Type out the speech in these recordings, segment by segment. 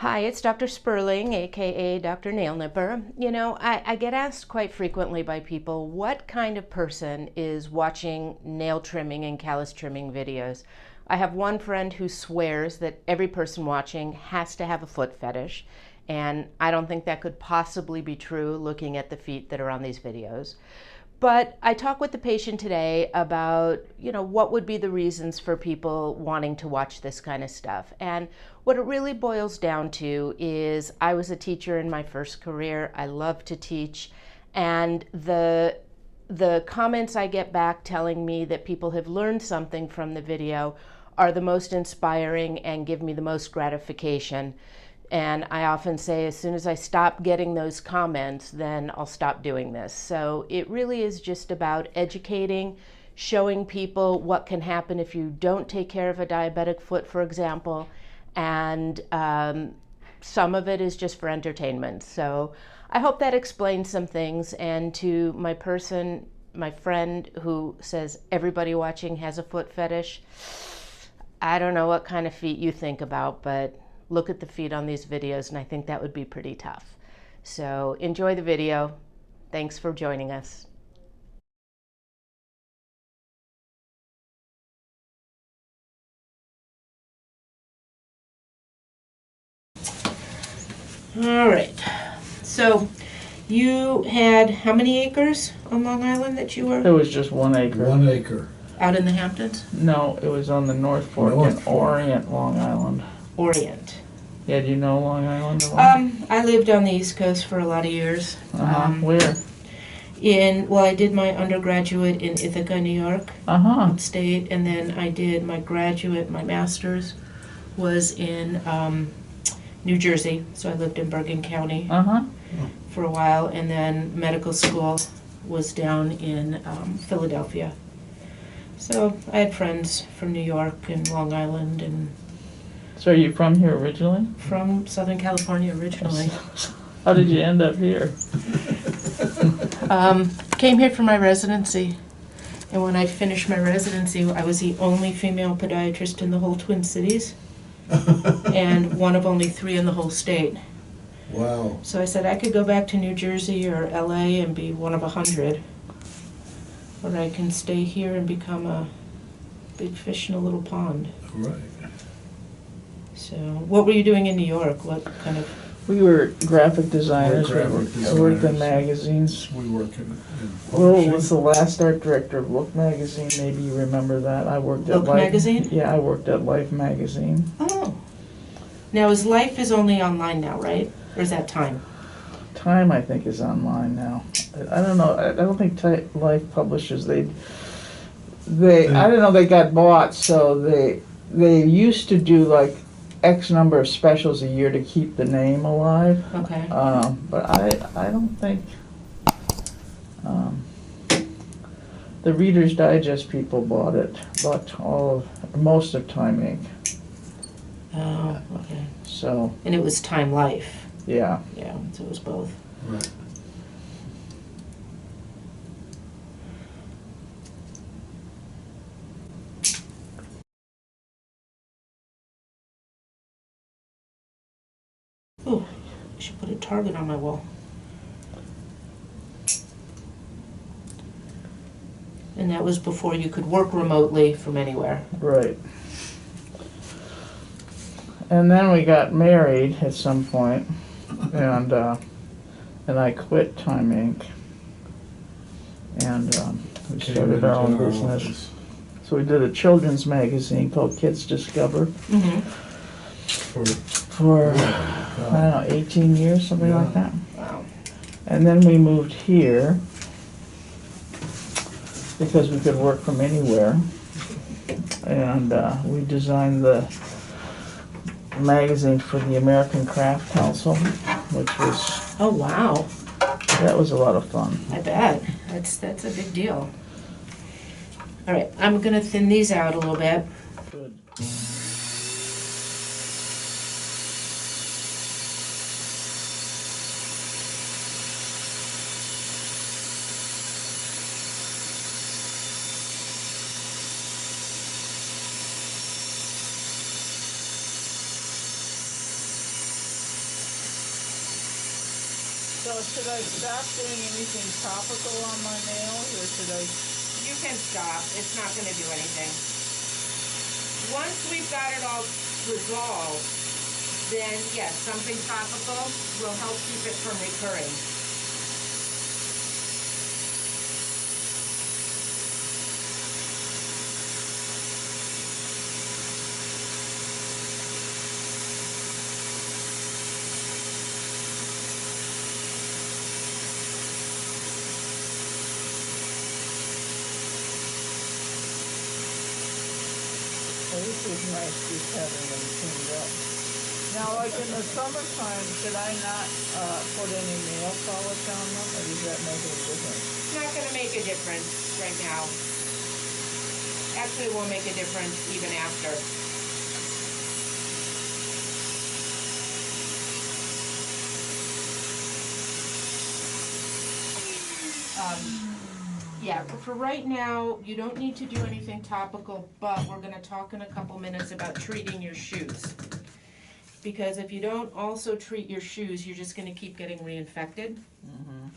Hi, it's Dr. Sperling, aka Dr. Nail Nipper. You know, I get asked quite frequently by people what kind of person is watching nail trimming and callus trimming videos. I have one friend who swears that every person watching has to have a foot fetish, and I don't think that could possibly be true looking at the feet that are on these videos. But I talked with the patient today about, what would be the reasons for people wanting to watch this kind of stuff. And what it really boils down to is I was a teacher in my first career. I love to teach. And the comments I get back telling me that people have learned something from the video are the most inspiring and give me the most gratification. And I often say, as soon as I stop getting those comments, then I'll stop doing this. So it really is just about educating, showing people what can happen if you don't take care of a diabetic foot, for example. And some of it is just for entertainment. So I hope that explains some things. And to my friend who says everybody watching has a foot fetish, I don't know what kind of feet you think about, but look at the feet on these videos, and I think that would be pretty tough. So enjoy the video. Thanks for joining us. All right. So you had how many acres on Long Island that you were? It was just 1 acre. 1 acre. Out in the Hamptons? No, it was on the North Fork in Orient, Long Island. Orient. Yeah, do you know Long Island a lot? I lived on the East Coast for a lot of years. Where? I did my undergraduate in Ithaca, New York, upstate, and then I did my master's was in New Jersey, so I lived in Bergen County for a while, and then medical school was down in Philadelphia. So I had friends from New York and Long Island, and So are you from here originally? from Southern California originally. How did you end up here? Came here for my residency, and when I finished my residency, I was the only female podiatrist in the whole Twin Cities, and one of only 3 in the whole state. Wow. So I said I could go back to New Jersey or LA and be one of 100, or I can stay here and become a big fish in a little pond. Right. So what were you doing in New York? What kind of... We were graphic designers. We're graphic I designers. worked in magazines. We work in Will publishing. was the last art director of Look magazine. Maybe you remember that. I worked at Look Life magazine? Yeah, I worked at Life magazine. Oh. Now, Life is only online now, right? Or is that Time? Time, I think, is online now. I don't know. I don't think Life publishes. I don't know. They got bought, so they used to do like X number of specials a year to keep the name alive. Okay. But I don't think the Reader's Digest people bought most of Time Inc. Oh, okay. So And it was Time Life. yeah. Yeah, so it was both. Right. Oh, I should put a target on my wall. And that was before you could work remotely from anywhere. Right. And then we got married at some point, and I quit Time Inc. And we started our own business. So we did a children's magazine called Kids Discover Mm-hmm. for I don't know, 18 years, something like that. Wow. And then we moved here because we could work from anywhere. And we designed the magazine for the American Craft Council, which was, Oh, wow. that was a lot of fun. I bet. That's a big deal. All right, I'm gonna thin these out a little bit. Good. So should I stop doing anything topical on my nails, or should I? You can stop. It's not going to do anything. Once we've got it all resolved, then yes, something topical will help keep it from recurring. This is nice, just having them cleaned up. Now, like in the summertime, should I not put any nail polish on them, or does that make any difference? It's not going to make a difference right now. Actually, it won't make a difference even after. Yeah, for right now, you don't need to do anything topical, but we're going to talk in a couple minutes about treating your shoes. Because if you don't also treat your shoes, you're just going to keep getting reinfected. Mm-hmm.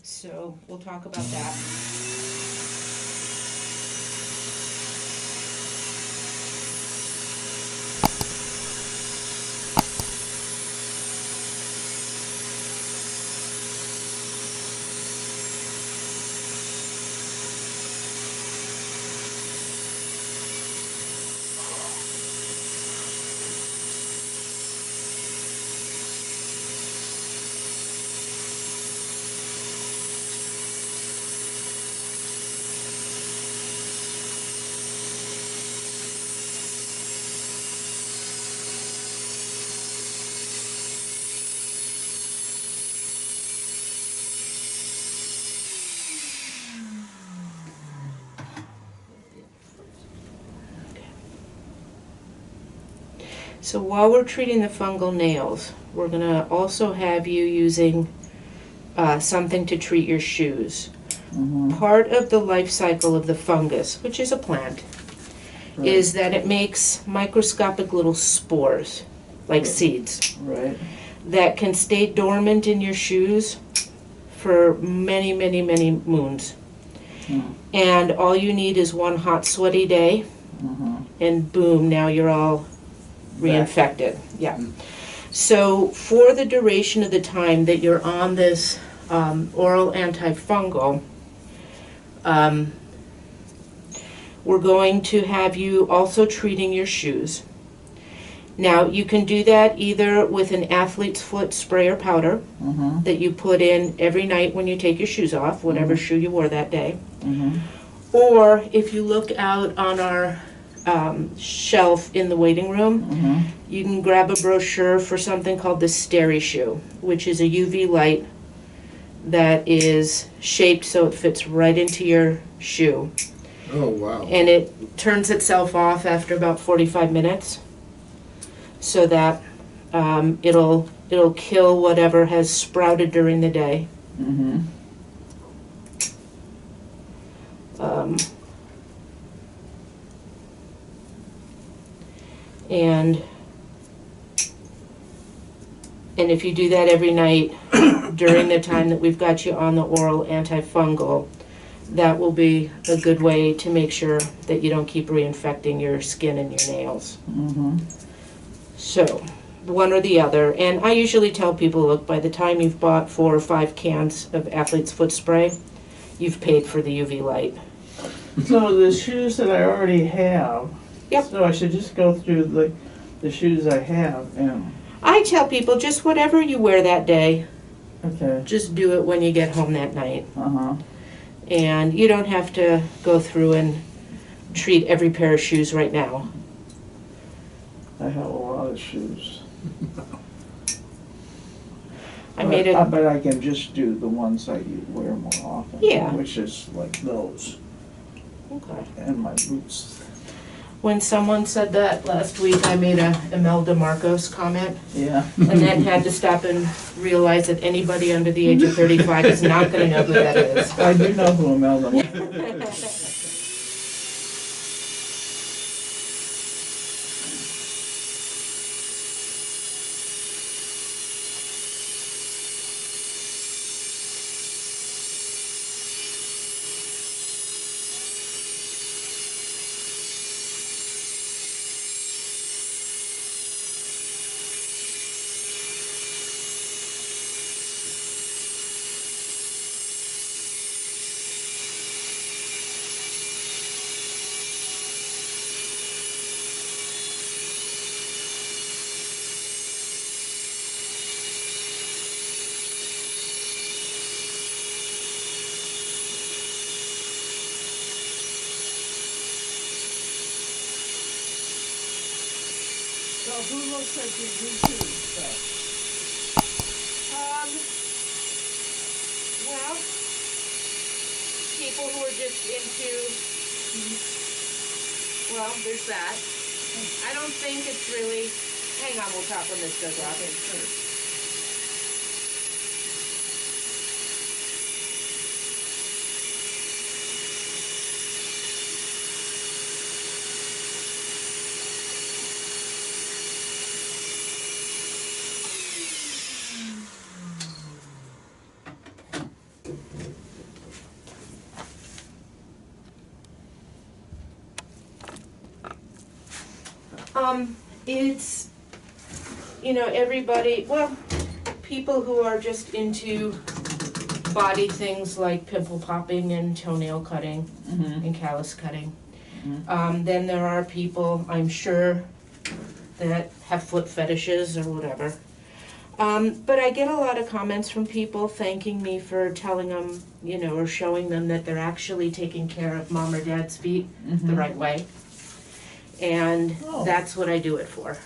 So we'll talk about that. So while we're treating the fungal nails, we're going to also have you using something to treat your shoes. Mm-hmm. Part of the life cycle of the fungus, which is a plant, Right. is that it makes microscopic little spores, like Right. seeds, Right. that can stay dormant in your shoes for many, many, many moons. Mm. And all you need is one hot, sweaty day, Mm-hmm. and boom, now you're all reinfected. Yeah. So for the duration of the time that you're on this oral antifungal, we're going to have you also treating your shoes. Now you can do that either with an athlete's foot spray or powder Mm-hmm. that you put in every night when you take your shoes off, whatever shoe you wore that day. Mm-hmm. Or if you look out on our shelf in the waiting room, Mm-hmm. you can grab a brochure for something called the Steri Shoe, which is a UV light that is shaped so it fits right into your shoe. Oh, wow. And it turns itself off after about 45 minutes so that it'll kill whatever has sprouted during the day. Mm-hmm. And if you do that every night during the time that we've got you on the oral antifungal, that will be a good way to make sure that you don't keep reinfecting your skin and your nails. Mm-hmm. So, one or the other. And I usually tell people, look, by the time you've bought 4 or 5 cans of athlete's foot spray, you've paid for the UV light. So the shoes that I already have. Yep. So I should just go through the shoes I have and. I tell people, just whatever you wear that day, Okay. just do it when you get home that night. Uh-huh. And you don't have to go through and treat every pair of shoes right now. I have a lot of shoes. But I can just do the ones I wear more often. Yeah. Which is like those Okay. and my boots. When someone said that last week, I made a Imelda Marcos comment, Yeah. and then had to stop and realize that anybody under the age of 35 is not going to know who that is. I do know who Imelda is. So who looks like you do stuff? Well, people who are just into, well, there's that. I don't think it's really, hang on, we'll talk when this goes off. Okay, sure. It's, everybody, well, people who are just into body things like pimple popping and toenail cutting and callus cutting. Then there are people, I'm sure, that have foot fetishes or whatever. But I get a lot of comments from people thanking me for telling them, or showing them that they're actually taking care of mom or dad's feet the right way. And that's what I do it for.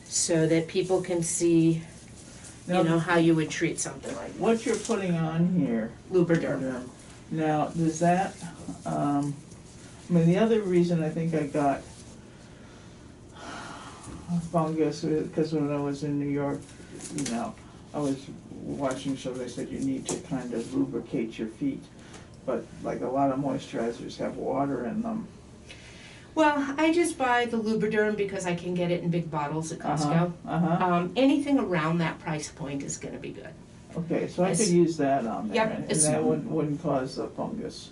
So that people can see, Now, how you would treat something like what you're putting on here. Lubriderm. Now, does that, the other reason I think I got fungus, because when I was in New York, I was watching shows, they said you need to kind of lubricate your feet. But like a lot of moisturizers have water in them. Well, I just buy the Lubriderm because I can get it in big bottles at Costco. Anything around that price point is going to be good. Okay, so I could use that on there, Yep, and that wouldn't cause the fungus.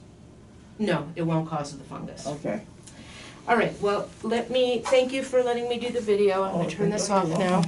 No, it won't cause the fungus. Okay. All right, well, thank you for letting me do the video. I'm going to turn this off now.